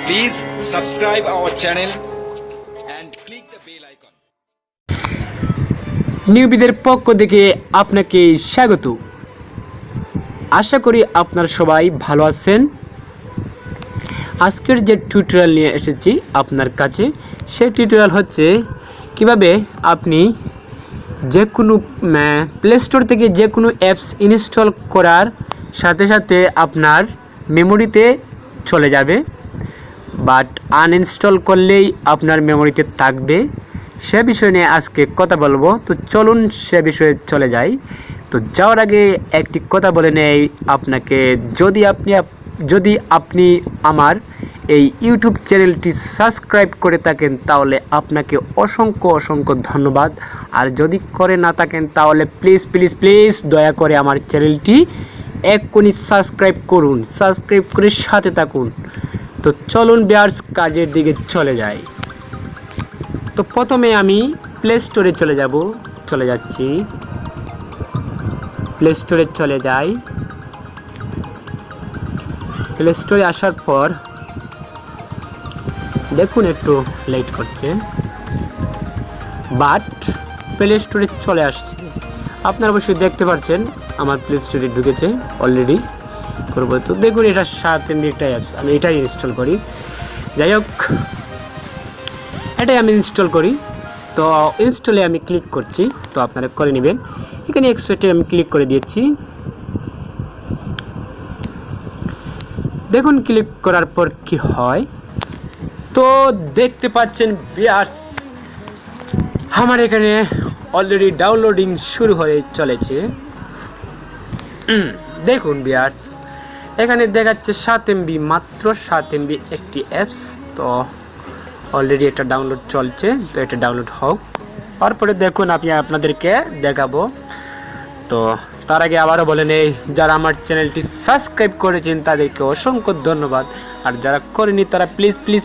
Please subscribe our channel and click the bell icon. নিউবিদের পক্ষ থেকে আপনাকে স্বাগত। আশা করি আপনারা সবাই ভালো আছেন। আজকের যে টিউটোরিয়াল নিয়ে এসেছি আপনার কাছে, সেই টিউটোরিয়াল হচ্ছে কিভাবে আপনি যে কোনো প্লে স্টোর থেকে যে কোনো অ্যাপস ইনস্টল করার সাথে সাথে আপনার মেমোরিতে চলে যাবে, বাট আনইনস্টল করলেই আপনার মেমোরিতে থাকবে। সে বিষয় নিয়ে আজকে কথা বলবো। তো চলুন সে বিষয়ে চলে যাই। তো যাওয়ার আগে একটি কথা বলে নেই আপনাকে, যদি আপনি আমার এই ইউটিউব চ্যানেলটি সাবস্ক্রাইব করে থাকেন তাহলে আপনাকে অসংখ্য ধন্যবাদ। আর যদি করে না থাকেন তাহলে প্লিজ দয়া করে আমার চ্যানেলটি এক্ষুনি সাবস্ক্রাইব করুন, সাবস্ক্রাইব করে সাথে থাকুন। তো চলুন ভিউয়ার্স কাজের দিকে চলে যাই। তো প্রথমে আমি প্লে স্টোরে চলে যাচ্ছি। প্লে স্টোরে চলে যাই। প্লে স্টোরে আসার পর দেখুন একটু লেট করছে, বাট প্লে স্টোরে চলে আসছে। আপনারা অবশ্যই দেখতে পাচ্ছেন আমার প্লে স্টোরে ঢুকেছে অলরেডি। করবো তো দেখুন, এটা 7 MB একটা অ্যাপস, আমি এটাই ইনস্টল করি। যাই হোক, এটাই আমি ইনস্টল করি। তো ইনস্টলে আমি ক্লিক করছি, তো আপনারা করে নেবেন। এখানে এক্সপেক্টে আমি ক্লিক করে দিয়েছি। দেখুন ক্লিক করার পর কি হয়। তো দেখতে পাচ্ছেন ভিউয়ার্স, আমার এখানে অলরেডি ডাউনলোডিং শুরু হয়ে চলেছে। দেখুন ভিউয়ার্স, এখানে দেখাচ্ছে 7 MB, মাত্র 7 MB একটি অ্যাপস। তো অলরেডি এটা ডাউনলোড চলছে, তো এটা ডাউনলোড হোক। তারপরে দেখুন আমি আপনাদেরকে দেখাবো। তো তার আগে আবারও বলে নেই, যারা আমার চ্যানেলটি সাবস্ক্রাইব করেছেন তাদেরকে অসংখ্য ধন্যবাদ। আর যারা করেনি তারা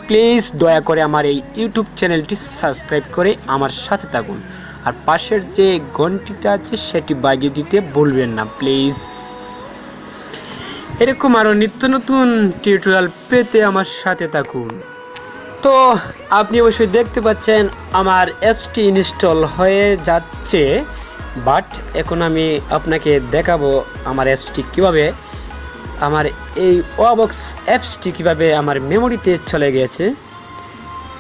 প্লিজ দয়া করে আমার এই ইউটিউব চ্যানেলটি সাবস্ক্রাইব করে আমার সাথে থাকুন। আর পাশের যে ঘন্টিটা আছে সেটি বাজিয়ে দিতে ভুলবেন না প্লিজ। এরকম আরও নিত্য নতুন টিউটোরিয়াল পেতে আমার সাথে থাকুন। তো আপনি অবশ্যই দেখতে পাচ্ছেন আমার অ্যাপসটি ইনস্টল হয়ে যাচ্ছে, বাট এখন আমি আপনাকে দেখাবো আমার অ্যাপসটি কীভাবে, আমার এই ওয়াবক্স অ্যাপসটি কীভাবে আমার মেমোরিতে চলে গেছে।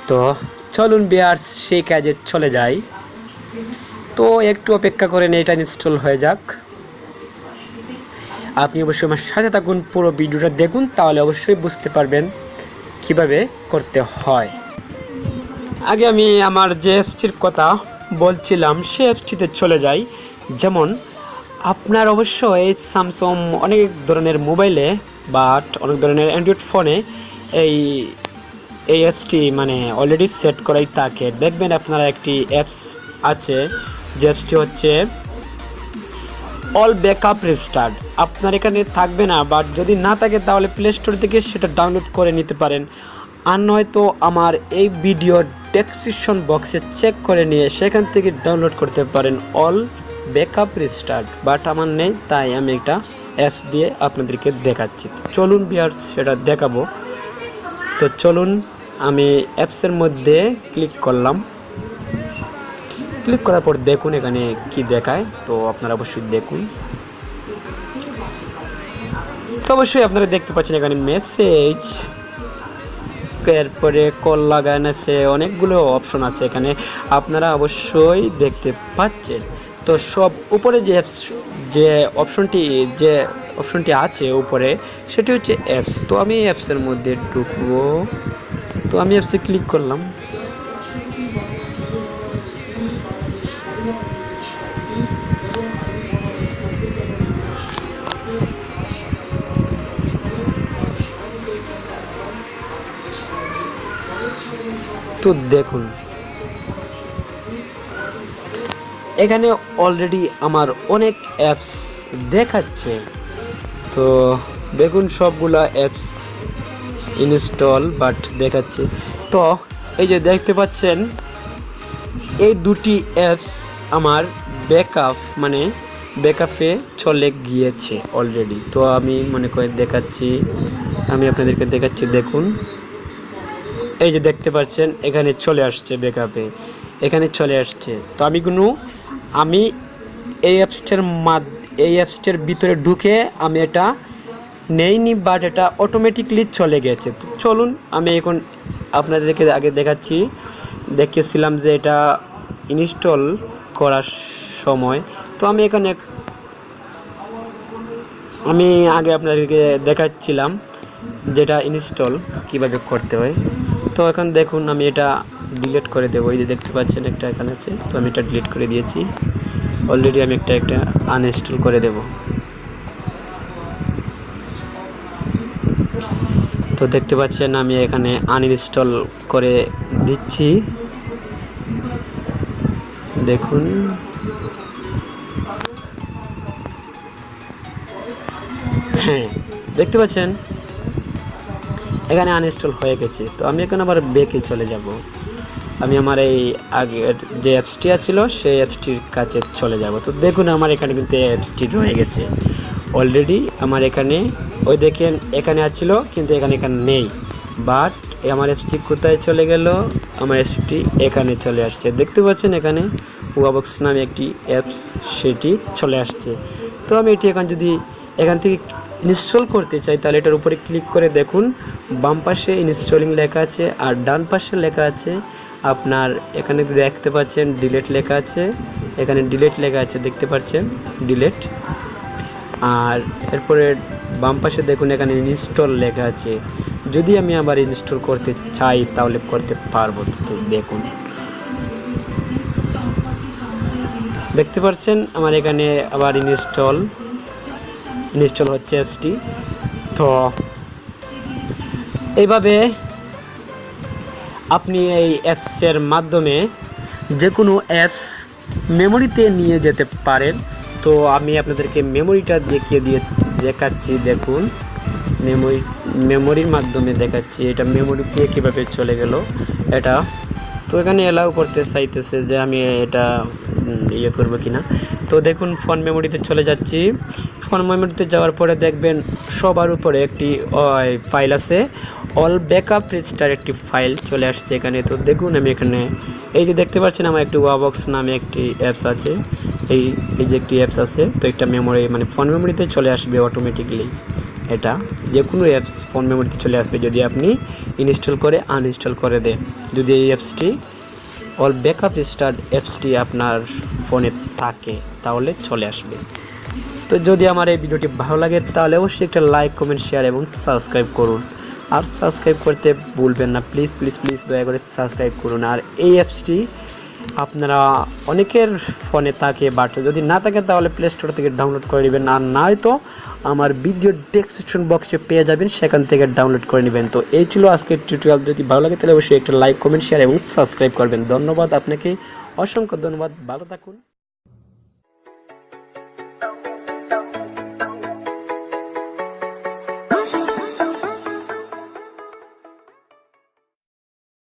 তো চলুন ভিউয়ার্স সেই কাজে চলে যাই। তো একটু অপেক্ষা করেন, এটা ইনস্টল হয়ে যাক। আপনি অবশ্যই আমার সাথে থাকুন, পুরো ভিডিওটা দেখুন, তাহলে অবশ্যই বুঝতে পারবেন কিভাবে করতে হয়। আগে আমি আমার যে অ্যাপসটির কথা বলছিলাম সেই অ্যাপসটিতে চলে যাই। যেমন আপনার অবশ্যই স্যামসাং অনেক ধরনের মোবাইলে বাট অনেক ধরনের অ্যান্ড্রয়েড ফোনে এই অ্যাপসটি অলরেডি সেট করাই থাকে। দেখবেন আপনারা একটি অ্যাপস আছে, যে অ্যাপসটি হচ্ছে অল ব্যাকআপ রিস্টার্ট। আপনার এখানে থাকবে না, বাট যদি না থাকে তাহলে প্লে স্টোর থেকে সেটা ডাউনলোড করে নিতে পারেন। আর নয়তো আমার এই ভিডিও ডেসক্রিপশন বক্সে চেক করে নিয়ে সেখান থেকে ডাউনলোড করতে পারেন অল ব্যাকআপ রিস্টার্ট। বাট আমার নেই, তাই আমি একটা অ্যাপস দিয়ে আপনাদেরকে দেখাচ্ছি। চলুন ভিউয়ার্স সেটা দেখাবো। তো চলুন, আমি অ্যাপসের মধ্যে ক্লিক করলাম। ক্লিক করার পর দেখুন এখানে কি দেখায়, তো আপনারা অবশ্যই দেখুন। তো অবশ্যই আপনারা দেখতে পাচ্ছেন এখানে মেসেজ, এরপরে কল লাগানো আছে, অনেকগুলো অপশন আছে এখানে, আপনারা অবশ্যই দেখতে পাচ্ছেন। তো সব উপরে যে অপশনটি আছে উপরে, সেটি হচ্ছে অ্যাপস। তো আমি অ্যাপসের মধ্যে ঢুকবো। তো আমি অ্যাপসে ক্লিক করলাম। তো দেখুন এখানে অলরেডি আমার অনেক অ্যাপস দেখাচ্ছে। তো দেখুন সবগুলা অ্যাপস ইনস্টল বাট দেখাচ্ছে। তো এই যে দেখতে পাচ্ছেন এই দুটি অ্যাপস আমার ব্যাকআপে চলে গিয়েছে অলরেডি। তো আমি মনে করে দেখাচ্ছি, আমি আপনাদেরকে দেখাচ্ছি। দেখুন এই যে দেখতে পাচ্ছেন এখানে চলে আসছে ব্যাকআপে, এখানে চলে আসছে। তো আমি এই অ্যাপসটার ভিতরে ঢুকে আমি এটা নেইনি, বাট এটা অটোমেটিকলি চলে গেছে। তো চলুন আমি এখন আপনাদেরকে আগে দেখেছিলাম যে এটা ইনস্টল করার সময়। তো আমি আগে আপনাদেরকে দেখাচ্ছিলাম যেটা ইনস্টল কিভাবে করতে হয়। তো এখন দেখুন আমি এটা ডিলিট করে দেবো। এই যে দেখতে পাচ্ছেন একটা এখানে আছে, তো আমি এটা ডিলিট করে দিয়েছি অলরেডি। আমি একটা আনইনস্টল করে দেব। তো দেখতে পাচ্ছেন আমি এখানে আনইনস্টল করে দিচ্ছি। দেখুন হ্যাঁ, দেখতে পাচ্ছেন এখানে আনইনস্টল হয়ে গেছে। তো আমি এখন আবার ব্যাকে চলে যাব। আমি আমার এই আগের যে অ্যাপসটি ছিল সেই অ্যাপসটির কাছে চলে যাব। তো দেখুন আমার এখানে কিন্তু এই অ্যাপসটি রয়ে গেছে অলরেডি। আমার এখানে ওই দেখেন এখানে আছিল, কিন্তু এখানে নেই। বাট আমার অ্যাপসটি কোথায় চলে গেল? আমার অ্যাপসটি এখানে চলে আসছে। দেখতে পাচ্ছেন এখানে ওয়াবক্স নামে একটি অ্যাপস, সেটি চলে আসছে। তো আমি এটি যদি এখান থেকে ইনস্টল করতে চাই তাহলে এটার উপরে ক্লিক করে দেখুন বাম পাশে ইনস্টলিং লেখা আছে, আর ডান পাশে লেখা আছে আপনার এখানে দেখতে পাচ্ছেন ডিলিট লেখা আছে। এখানে ডিলিট লেখা আছে, দেখতে পাচ্ছেন ডিলিট। আর এরপরে বাম পাশে দেখুন এখানে ইনস্টল লেখা আছে। যদি আমি আবার ইনস্টল করতে চাই তাহলে করতে পারবো। তো দেখুন দেখতে পাচ্ছেন আমার এখানে আবার ইনস্টল হচ্ছে অ্যাপসটি। তো এইভাবে আপনি এই অ্যাপসের মাধ্যমে যে কোনো অ্যাপস মেমোরিতে নিয়ে যেতে পারেন। তো আমি আপনাদেরকে মেমোরিটা দেখাচ্ছি। দেখুন মেমোরির মাধ্যমে দেখাচ্ছি এটা মেমোরিতে কীভাবে চলে গেল এটা। তো এখানে অ্যালাউ করতে চাইতেছে যে আমি এটা ইয়ে করবো কিনা। তো দেখুন ফোন মেমোরিতে চলে যাচ্ছি। ফোন মেমোরিতে যাওয়ার পরে দেখবেন সবার উপরে একটি ফাইল আছে, অল ব্যাকআপ রেজিস্টার একটি ফাইল চলে আসছে এখানে। তো দেখুন আমি এখানে এই যে দেখতে পাচ্ছেন আমার একটি ওয়াবক্স নামে একটি অ্যাপস আছে। এই যে একটি অ্যাপস আছে। তো একটা মেমোরি মানে ফোন মেমোরিতে চলে আসবে অটোমেটিকলি। এটা যে কোনো অ্যাপস ফোন মেমোরিতে চলে আসবে যদি আপনি ইনস্টল করে আনইনস্টল করে দেন। যদি এই অ্যাপসটি অল ব্যাকআপ রেজিস্টার্ড অ্যাপসটি আপনার ফোনে থাকে তাহলে চলে আসবে। তো যদি আমার এই ভিডিওটি ভালো লাগে তাহলে অবশ্যই একটা লাইক, কমেন্ট, শেয়ার এবং সাবস্ক্রাইব করুন। আর সাবস্ক্রাইব করতে ভুলবেন না, প্লিজ প্লিজ প্লিজ দয়া করে সাবস্ক্রাইব করুন। আর এই অ্যাপসটি আপনারা অনেকের ফোনে থাকে, বাট যদি না থাকে তাহলে প্লে স্টোর থেকে ডাউনলোড করে নেবেন। আর নয়তো আমার ভিডিও ডেসক্রিপশন বক্সে পেয়ে যাবেন, সেখান থেকে ডাউনলোড করে নেবেন। তো এই ছিল আজকের টিউটোরিয়াল। যদি ভালো লাগে তাহলে অবশ্যই একটা লাইক, কমেন্ট, শেয়ার এবং সাবস্ক্রাইব করবেন। ধন্যবাদ আপনাকে, অসংখ্য ধন্যবাদ। ভালো থাকুন।